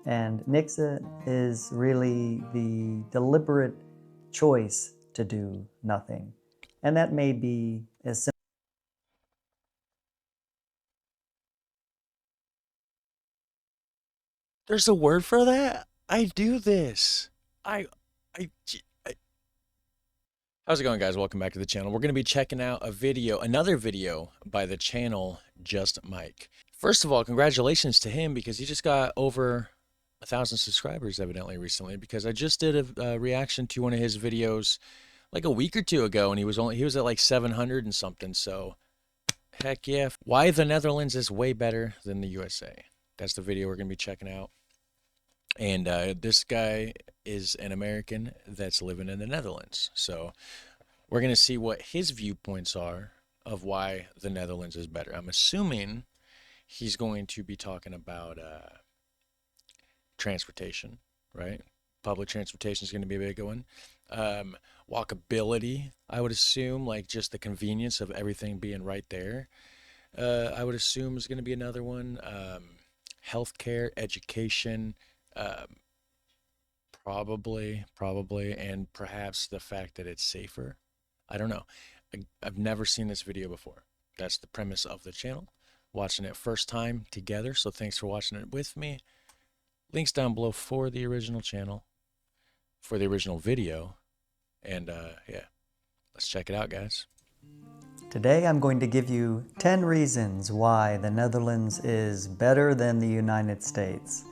And niks is really the deliberate choice to do nothing. And that may be as simple. There's a word for that? I do this. I, I, I- How's it going, guys? Welcome back to the channel. We're going to be checking out another video by the channel Just Mike. First of all, congratulations to him because he just got over 1,000 subscribers evidently recently, because I just did a reaction to one of his videos like a week or two ago, and he was at like 700 and something. So heck yeah. Why the Netherlands is way better than the USA. That's the video we're going to be checking out. And this guy is an American that's living in the Netherlands. So we're going to see what his viewpoints are of why the Netherlands is better. I'm assuming he's going to be talking about transportation, right? Public transportation is going to be a big one. Walkability, I would assume, like just the convenience of everything being right there. I would assume is going to be another one. Healthcare, education, um, probably, and perhaps the fact that it's safer. I don't know. I've never seen this video before. That's the premise of the channel. Watching it first time together, so thanks for watching it with me. Links down below for the original channel, for the original video, and yeah, let's check it out, guys. Today I'm going to give you 10 reasons why the Netherlands is better than the United States.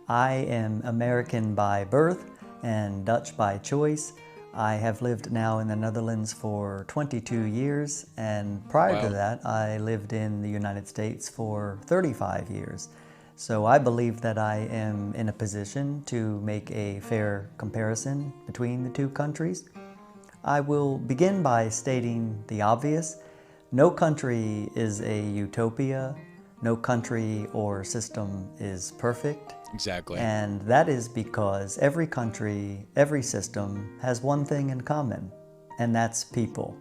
I am American by birth and Dutch by choice. I have lived now in the Netherlands for 22 years, and prior to Wow. that I lived in the United States for 35 years. So I believe that I am in a position to make a fair comparison between the two countries. I will begin by stating the obvious. No country is a utopia. No country or system is perfect. Exactly. And that is because every country, every system has one thing in common, and that's people.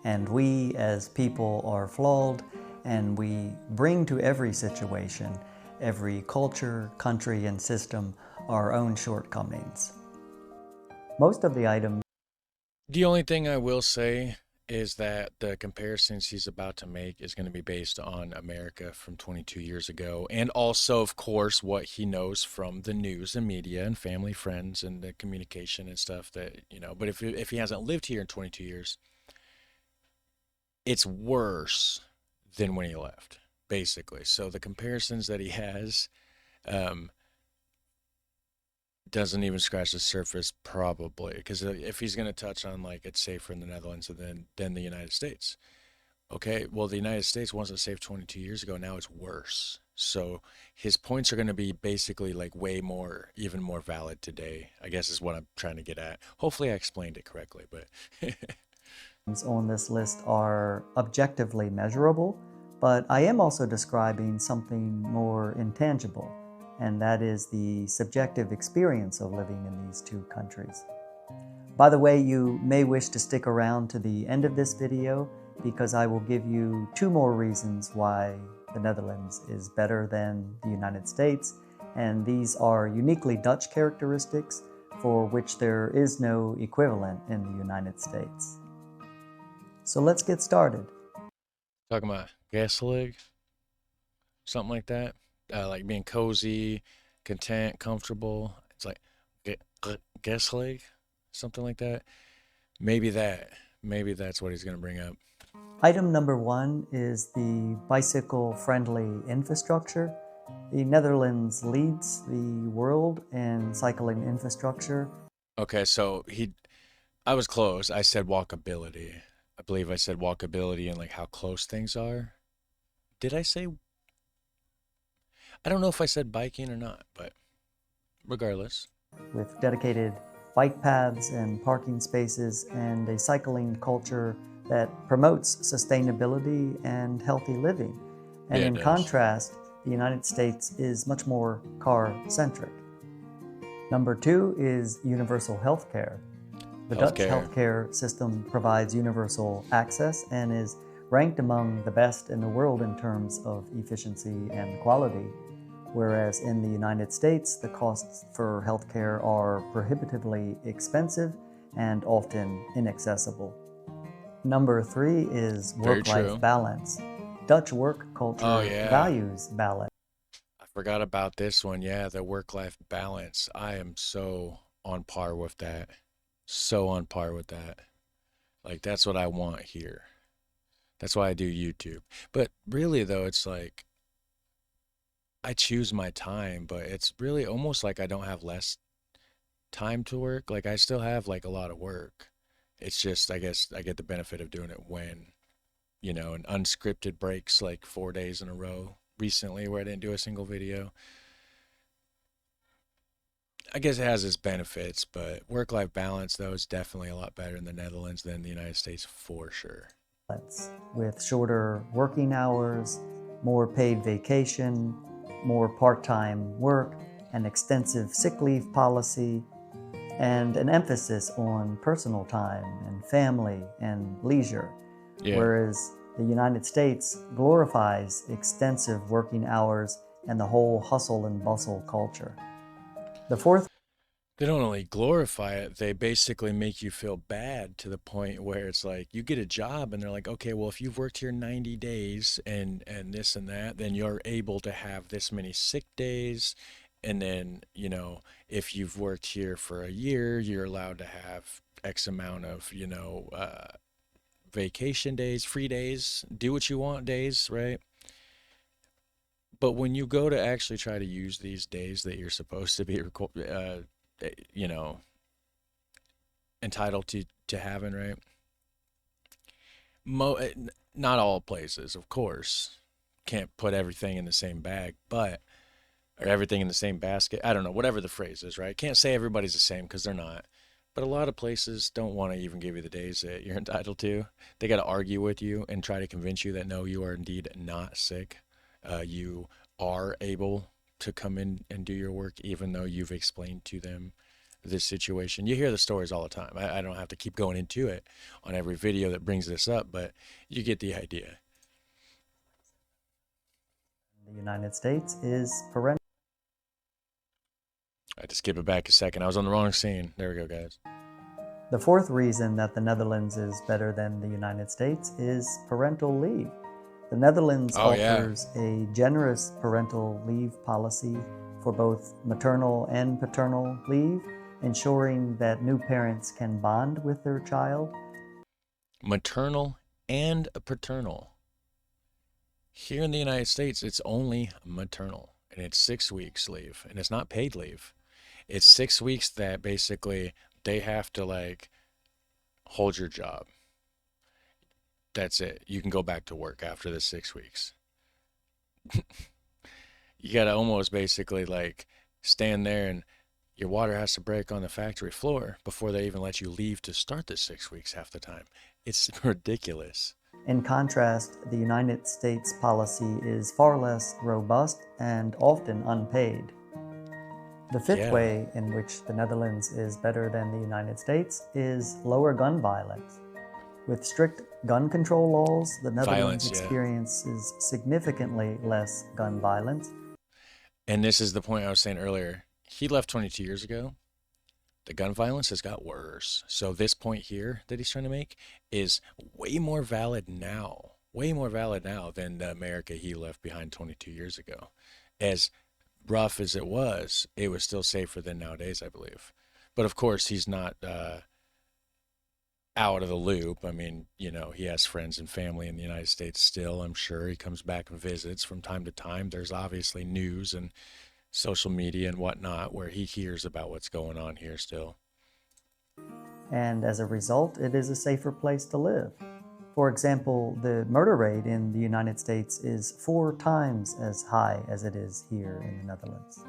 And we as people are flawed, and we bring to every situation, every culture, country, and system our own shortcomings. Most of the items. The only thing I will say is that the comparisons he's about to make is going to be based on America from 22 years ago, and also, of course, what he knows from the news and media and family, friends, and the communication and stuff that, you know. But if he hasn't lived here in 22 years, it's worse than when he left, basically. So the comparisons that he has um, doesn't even scratch the surface, probably, because if he's going to touch on like it's safer in the Netherlands than the United States. Okay, well, the United States wasn't safe 22 years ago. Now it's worse. So his points are going to be basically like way more, even more valid today, I guess is what I'm trying to get at. Hopefully I explained it correctly, but On this list are objectively measurable, but I am also describing something more intangible, and that is the subjective experience of living in these two countries. By the way, you may wish to stick around to the end of this video because I will give you 2 more reasons why the Netherlands is better than the United States, and these are uniquely Dutch characteristics for which there is no equivalent in the United States. So let's get started. talking about gas leg, something like that, like being cozy, content, comfortable. It's like gas leg, something like that. Maybe that. Maybe that's what he's going to bring up. Item number 1 is the bicycle-friendly infrastructure. The Netherlands leads the world in cycling infrastructure. Okay, so I was close. I said walkability. I believe I said walkability and like how close things are. Did I say? I don't know if I said biking or not, but regardless. With dedicated bike paths and parking spaces and a cycling culture that promotes sustainability and healthy living. And Yeah, it in does. contrast, the United States is much more car-centric. Number 2 is universal health care. The Dutch Healthcare. healthcare system provides universal access and is ranked among the best in the world in terms of efficiency and quality. whereas in the United States, the costs for healthcare are prohibitively expensive and often inaccessible. Number 3 is Very work-life true. balance. Dutch work Oh, culture yeah. values balance. I forgot about this one. Yeah, the work-life balance. I am so on par with that. So on par with that. Like, that's what I want here. That's why I do YouTube. But really, though, it's like I choose my time, but it's really almost like I don't have less time to work. Like, I still have like a lot of work. It's just, I guess, I get the benefit of doing it when, and unscripted breaks like 4 days in a row recently where I didn't do a single video. I guess it has its benefits, but work-life balance, though, is definitely a lot better in the Netherlands than the United States for sure. With shorter working hours, more paid vacation, more part-time work, an extensive sick leave policy, and an emphasis on personal time and family and leisure. Yeah. Whereas the United States glorifies extensive working hours and the whole hustle and bustle culture. The fourth They don't only glorify it, they basically make you feel bad to the point where it's like you get a job and they're like, okay, well, if you've worked here 90 days and this and that, then you're able to have this many sick days. And then, if you've worked here for a year, you're allowed to have X amount of, vacation days, free days, do what you want days, right? But when you go to actually try to use these days that you're supposed to be, you know, entitled to having, right? Mo, Not all places, of course, can't put everything in the same bag, but or everything in the same basket. I don't know, whatever the phrase is, right? Can't say everybody's the same because they're not. But a lot of places don't want to even give you the days that you're entitled to. They got to argue with you and try to convince you that no, you are indeed not sick. You are able to come in and do your work, even though you've explained to them this situation. You hear the stories all the time. I don't have to keep going into it on every video that brings this up, but you get the idea. in the United States is parental. I had to skip it back a second. I was on the wrong scene. There we go, guys. The fourth reason that the Netherlands is better than the United States is parental leave. The Netherlands Oh, yeah. offers a generous parental leave policy for both maternal and paternal leave, ensuring that new parents can bond with their child. Maternal and paternal. Here in the United States, it's only maternal, and it's 6 weeks leave, and it's not paid leave. It's 6 weeks that basically they have to like hold your job. That's it. You can go back to work after the 6 weeks. You got to almost basically like stand there and your water has to break on the factory floor before they even let you leave to start the 6 weeks half the time. It's ridiculous. In contrast, the United States policy is far less robust and often unpaid. The fifth Yeah. way in which the Netherlands is better than the United States is lower gun violence. With strict gun control laws, the Netherlands Violence, yeah. experiences significantly less gun violence. And this is the point I was saying earlier. He left 22 years ago. The gun violence has got worse. So this point here that he's trying to make is way more valid now. Way more valid now than the America he left behind 22 years ago. As rough as it was still safer than nowadays, I believe. But of course, he's not out of the loop. I mean, he has friends and family in the United States still, I'm sure. He comes back and visits from time to time. There's obviously news and social media and whatnot where he hears about what's going on here still. And as a result, it is a safer place to live. For example, the murder rate in the United States is 4 times as high as it is here in the Netherlands.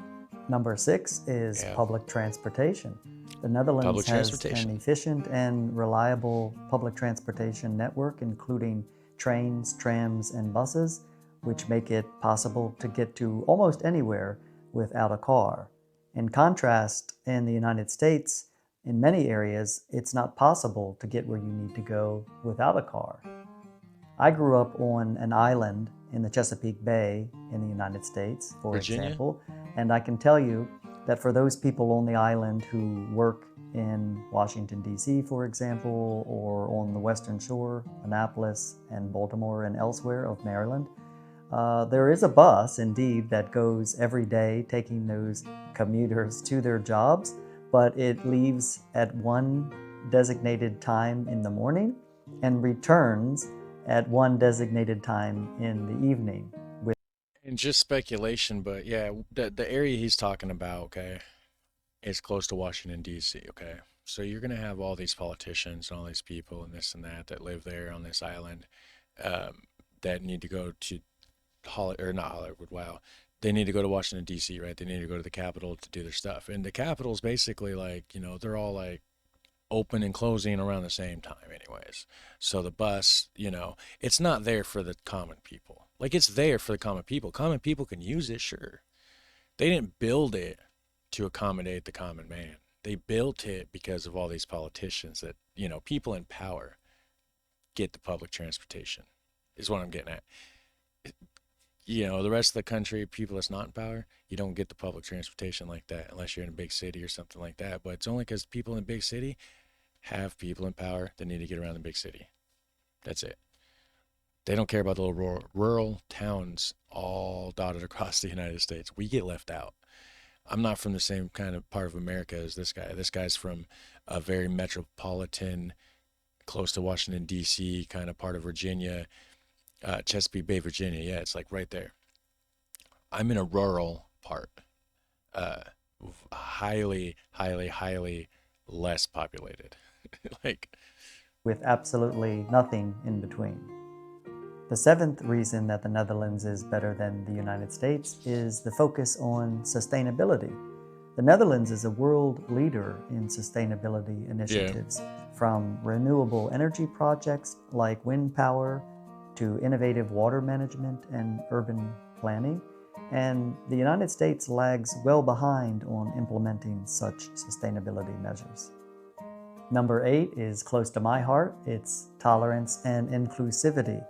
Number 6 is public transportation. The Netherlands has an efficient and reliable public transportation network, including trains, trams, and buses, which make it possible to get to almost anywhere without a car. In contrast, in the United States, in many areas, it's not possible to get where you need to go without a car. I grew up on an island in the Chesapeake Bay in the United States, for Virginia? example, and I can tell you that for those people on the island who work in Washington, D.C., for example, or on the Western Shore, Annapolis and Baltimore and elsewhere of Maryland, there is a bus, indeed, that goes every day taking those commuters to their jobs, but it leaves at one designated time in the morning and returns at one designated time in the evening. And just speculation, but yeah, the area he's talking about, okay, is close to Washington, D.C., okay? So you're gonna have all these politicians and all these people and this and that that live there on this island, um, that need to go to Holly or not Hollywood, wow. They need to go to Washington, D.C., right? They need to go to the Capitol to do their stuff. And the Capitol's basically like, they're all like open and closing around the same time anyways. So the bus, it's not there for the common people. Like it's there for the common people. Common people can use it, sure. They didn't build it to accommodate the common man. They built it because of all these politicians that, people in power get the public transportation, is what I'm getting at. The rest of the country, people that's not in power, you don't get the public transportation like that unless you're in a big city or something like that. But it's only because people in a big city have people in power that need to get around the big city. That's it. They don't care about the little rural towns all dotted across the United States. We get left out. I'm not from the same kind of part of America as this guy. This guy's from a very metropolitan, close to Washington, D.C., kind of part of Virginia, Chesapeake Bay, Virginia. Yeah, it's like right there. I'm in a rural part, uh, highly, highly, highly less populated. Like, With absolutely nothing in between. The seventh reason that the Netherlands is better than the United States is the focus on sustainability. The Netherlands is a world leader in sustainability initiatives, from renewable energy projects like wind power to innovative water management and urban planning, and the United States lags well behind on implementing such sustainability measures. Number 8 is close to my heart. It's tolerance and inclusivity.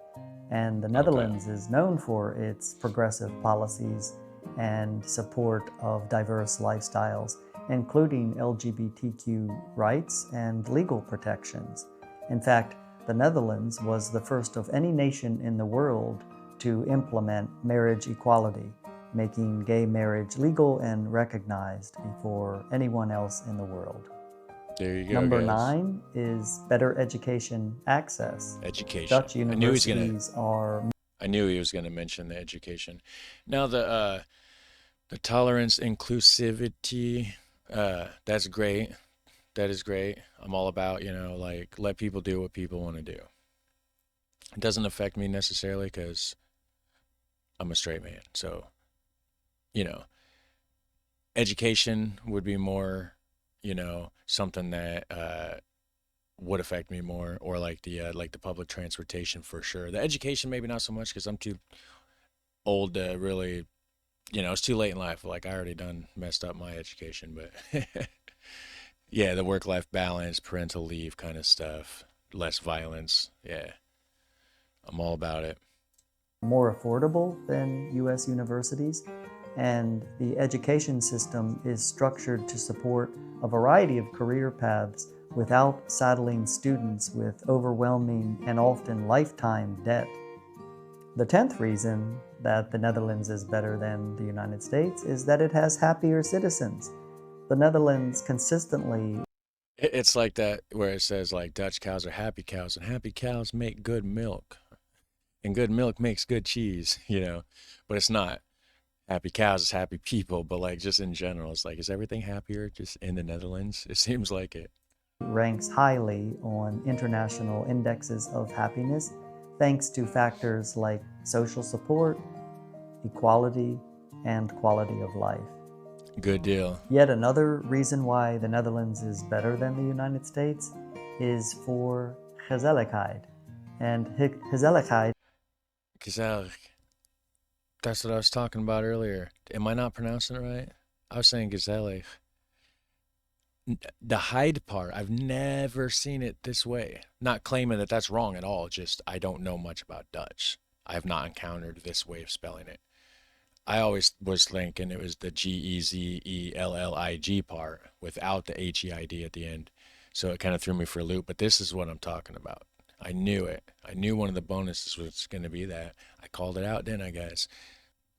And the Netherlands is known for its progressive policies and support of diverse lifestyles, including LGBTQ rights and legal protections. In fact, the Netherlands was the first of any nation in the world to implement marriage equality, making gay marriage legal and recognized before anyone else in the world. There you go. Number guys. 9 is better education access. Education. Dutch universities are. I knew he was gonna mention the education. Now the tolerance, inclusivity, that's great. That is great. I'm all about, like let people do what people want to do. It doesn't affect me necessarily because I'm a straight man. So, you know, education would be more, something that would affect me more, or like the public transportation for sure. The education maybe not so much because I'm too old to really, it's too late in life. Like I already done messed up my education, but yeah, the work-life balance, parental leave kind of stuff, less violence. Yeah, I'm all about it. More affordable than U.S. universities, and the education system is structured to support a variety of career paths without saddling students with overwhelming and often lifetime debt. The 10th reason that the Netherlands is better than the United States is that it has happier citizens. The Netherlands consistently. It's like that where it says like Dutch cows are happy cows, and happy cows make good milk, and good milk makes good cheese, but it's not. Happy cows is happy people, but like just in general, it's like, is everything happier just in the Netherlands? It seems like it. Ranks highly on international indexes of happiness thanks to factors like social support, equality, and quality of life. Good deal. Yet another reason why the Netherlands is better than the United States is for gezelligheid. And gezelligheid. Gezellig. That's what I was talking about earlier. Am I not pronouncing it right? I was saying gezellig. The hide part, I've never seen it this way. Not claiming that that's wrong at all, just I don't know much about Dutch. I have not encountered this way of spelling it. I always was thinking it was the Gezellig part without the HEID at the end. So it kind of threw me for a loop, but this is what I'm talking about. I knew it. I knew one of the bonuses was going to be that. I called it out, didn't I, guys?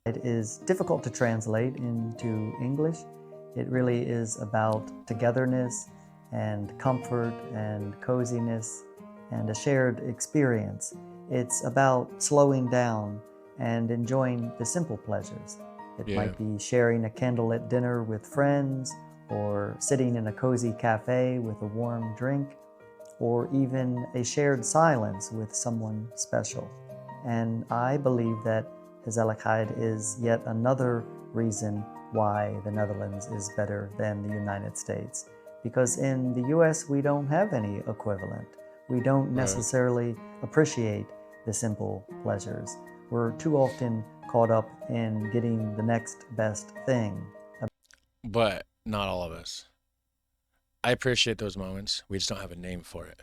It is difficult to translate into English. It really is about togetherness and comfort and coziness and a shared experience. It's about slowing down and enjoying the simple pleasures. It Yeah. might be sharing a candlelit dinner with friends, or sitting in a cozy cafe with a warm drink, or even a shared silence with someone special. And I believe that gezelligheid is yet another reason why the Netherlands is better than the United States. Because in the US, we don't have any equivalent. We don't necessarily appreciate the simple pleasures. We're too often caught up in getting the next best thing. But not all of us. I appreciate those moments. We just don't have a name for it.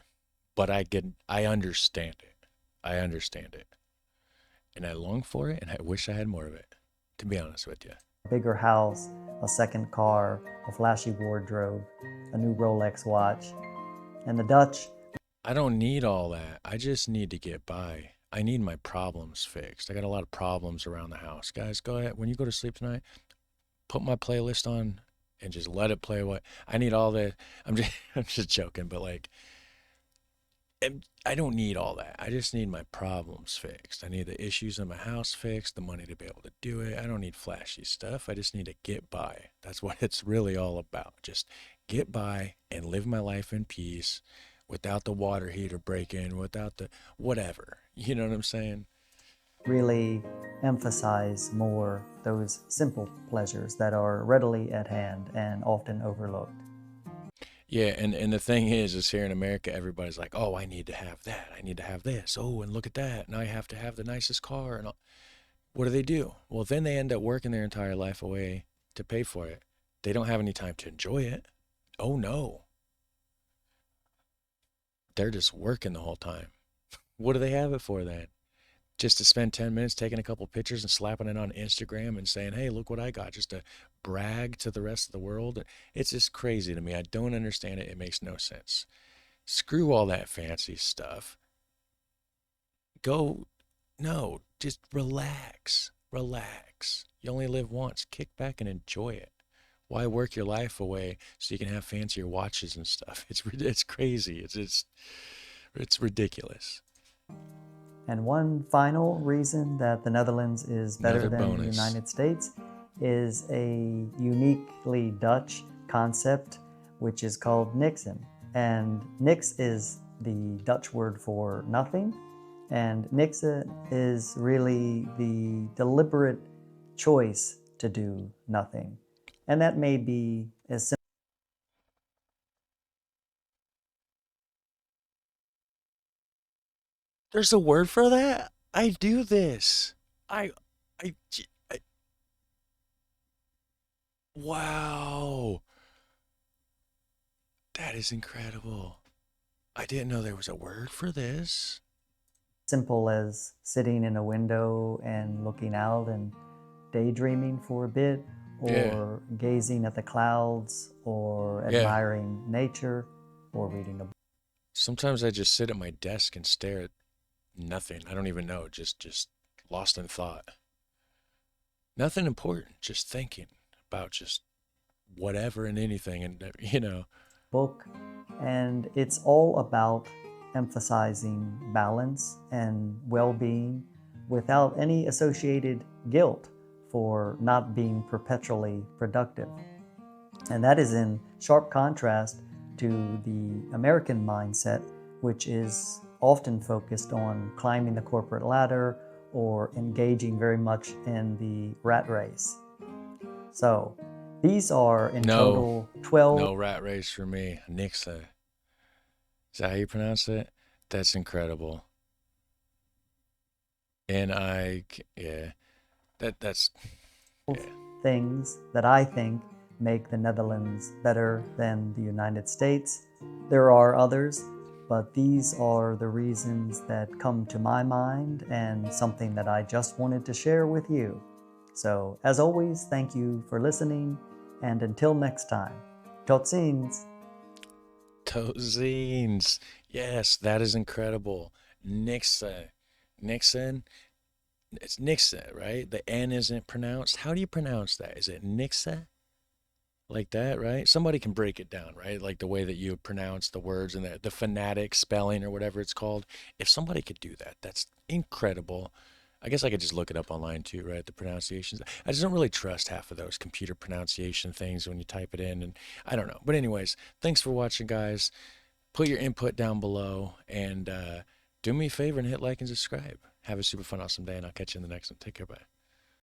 But I understand it. I understand it. And I long for it, and I wish I had more of it, to be honest with you. A bigger house, a second car, a flashy wardrobe, a new Rolex watch. And the Dutch, I don't need all that. I just need to get by. I need my problems fixed. I got a lot of problems around the house. Guys, go ahead. When you go to sleep tonight, put my playlist on and just let it play what I need all the I'm just I'm just joking, but like I don't need all that. I just need my problems fixed. I need the issues in my house fixed, the money to be able to do it. I don't need flashy stuff. I just need to get by. That's what it's really all about. Just get by and live my life in peace without the water heater breaking, without the whatever. You know what I'm saying? really emphasize more those simple pleasures that are readily at hand and often overlooked. Yeah, and the thing is here in America, everybody's like, "Oh, I need to have that. I need to have this. Oh, and look at that. And I have to have the nicest car." And all. What do? Well, then they end up working their entire life away to pay for it. They don't have any time to enjoy it. Oh no, they're just working the whole time. What do they have it for then? Just to spend 10 minutes taking a couple pictures and slapping it on Instagram and saying, "Hey, look what I got," just to brag to the rest of the world. It's just crazy to me. I don't understand it. It makes no sense. Screw all that fancy stuff. Go, no, just relax. Relax. You only live once. Kick back and enjoy it. Why work your life away so you can have fancier watches and stuff? It's crazy. It's ridiculous. And one final reason that the Netherlands is better Another than the bonus. United States is a uniquely Dutch concept which is called niksen. And niks is the Dutch word for nothing, and niksen is really the deliberate choice to do nothing. And that may be as simple. There's a word for that? I do this. I, I, I wow. That is incredible. I didn't know there was a word for this. Simple as sitting in a window and looking out and daydreaming for a bit, Yeah. or gazing at the clouds, or Yeah. admiring nature, or reading a book. Sometimes I just sit at my desk and stare at nothing. I don't even know. Just lost in thought. Nothing important. Just thinking about just whatever and anything. And, And it's all about emphasizing balance and well-being without any associated guilt for not being perpetually productive. And that is in sharp contrast to the American mindset, which is often focused on climbing the corporate ladder or engaging very much in the rat race. So these are in no, total 12. no rat race for me. Nixa. Is that how you pronounce it? That's incredible. And yeah, that's, yeah. Things that I think make the Netherlands better than the United States. There are others, but these are the reasons that come to my mind and something that I just wanted to share with you. So, as always, thank you for listening, and until next time, tot ziens! Tozines. Yes, that is incredible. Nixa. Nixon. It's Nixa, right? The N isn't pronounced. How do you pronounce that? Is it Nixa? Like that, right? Somebody can break it down, right? Like the way that you pronounce the words and the phonetic spelling or whatever it's called. If somebody could do that, that's incredible. I guess I could just look it up online too, right? The pronunciations. I just don't really trust half of those computer pronunciation things when you type it in, and I don't know. But anyways, thanks for watching, guys. Put your input down below and do me a favor and hit like and subscribe. Have a super fun, awesome day, and I'll catch you in the next one. Take care, bye.